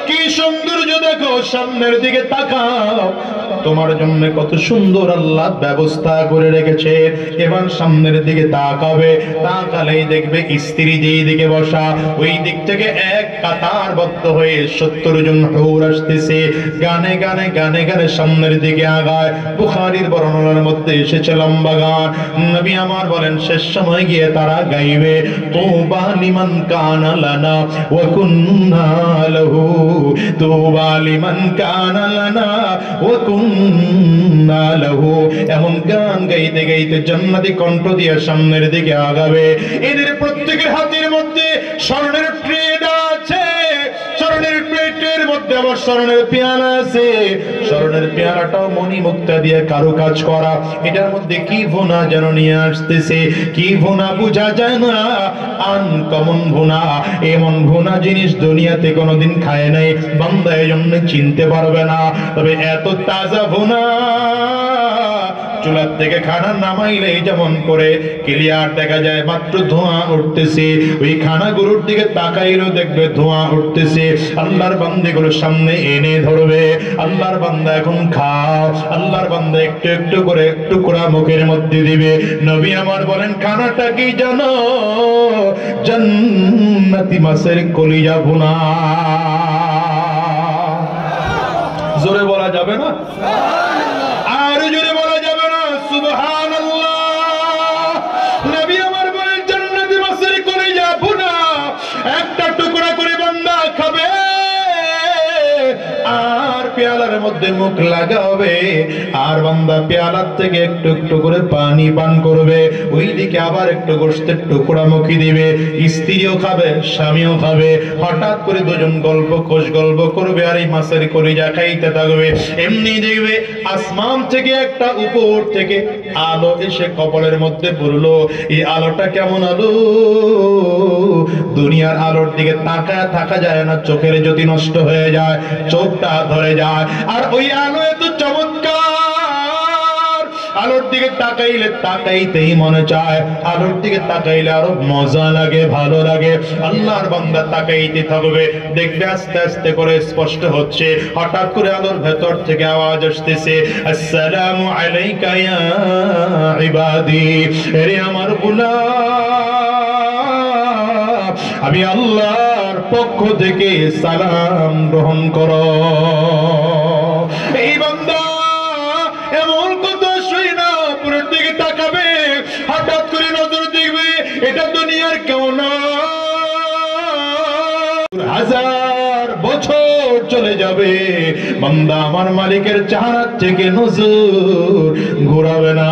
কি সৌন্দর্য দেখো, সামনের দিকে তাকাও, তোমার জন্য কত সুন্দর আল্লাহ ব্যবস্থা করে রেখেছে। এবার সামনের দিকে তাকাবে, তাকালেই দেখবে স্ত্রী যেই দিকে বসা, ওই দিক থেকে এক কাতারবদ্ধ হয়ে 70 জন হুর আসতেছে, গানে গানে গানে গানে সামনের দিকে আগায়। বুখারীর বর্ণনার মধ্যে এসেছে লম্বা গান। নবী আমার বলেন শেষ সময় গিয়ে তারা গাইবে, তুবা লিমান কানা লানা ওয়া কুন্না লাহু, তুবা লিমান কানা লানা ওয়া কুন্না লাহু। এমন গান গাইতে গাইতে জান্নাতি কণ্ঠ দিয়ে সামনের দিকে আগাবে। এদের প্রত্যেকের হাতের মধ্যে স্বর্ণের ট্রে আছে, স্বর্ণের প্লেটের মধ্যে আবার স্বর্ণের পেয়ালা আছে। স্বর্ণের পেয়ালাটাও মণিমুক্তা দিয়ে কারুকাজ করা। এটার মধ্যে কি ভুনা যেন নিয়ে আসতেছে, কি ভুনা বোঝা যায় না, আনকমন ভুনা। এমন ভুনা জিনিস দুনিয়াতে কোনোদিন খায় নাই, বান্দা এজন্য চিনতে পারবে না। তবে এত তাজা ভুনা, চুলার থেকে খানা নামাইলেই যেমন করে ক্লিয়ার দেখা যায়, মাত্র ধোঁয়া উঠতেছে। ওই খানাগুলোর দিকে তাকাইলেও দেখবে ধোঁয়া উঠতেছে। আল্লাহর বান্দাগুলোর সামনে এনে ধরবে, আল্লাহর বান্দা এখন খাও, আল্লাহর বান্দা একটু একটু করে টুকরা মুখের মধ্যে দিবে। নবী আমার বলেন খানাটা কি জানো? জান্নাতি মাছের কলিজা ভুনা। জোরে বলা যাবে না? আর জোরে বলা যাবে না? সুবহানাল্লাহ। নবী আমার বলেন জান্নাতি মাছের কলিজা ভুনা একটা টুকরা করে বান্দা খাবে, আর পেয়ালার মধ্যে মুখ লাগাবে, আর বান্দা পেয়ালার থেকে একটু একটু করে পানি পান করবে। ওইদিকে আবার একটু গোশতের টুকরা মুখে দিবে, স্ত্রীও খাবে, স্বামীও খাবে। হঠাৎ করে দুজন গল্প করবে, আর এই মাছের কলিজা খাইতে থাকবে। এমনি দেখবে আসমান থেকে একটা উপর থেকে আলো এসে কপালের মধ্যে পড়লো। এই আলোটা কেমন আলো? দুনিয়ার আলোর দিকে তাকায় থাকা যায় না, চোখের জ্যোতি নষ্ট হয়ে যায়, চোখটা ধরে যায়। আর ওই আলো এত চমৎকার, আলোর দিকে তাকাইলে তাকাইতেই মনে চায়, আলোর দিকে তাকাইলে আরো মজা লাগে, ভালো লাগে। আল্লাহর বান্দা তাকাইতে থাকবে, দেখবে আস্তে আস্তে করে স্পষ্ট হচ্ছে। হঠাৎ করে আলোর ভেতর থেকে আওয়াজ আসতেছে, আসসালামু আলাইকা ইয়া ইবাদি, এরে আমার গোলাম, আমি আল্লাহর পক্ষ থেকে সালাম গ্রহণ করো। এই বান্দা এমন কথা শুই না, পুরোর দিকে তাকাবে, হঠাৎ করে নজর দেখবে এটা দুনিয়ার কেউ না, হাজার বছর চলে যাবে, বান্দা আমার মালিকের চেহারা থেকে নজর ঘোরাবে না।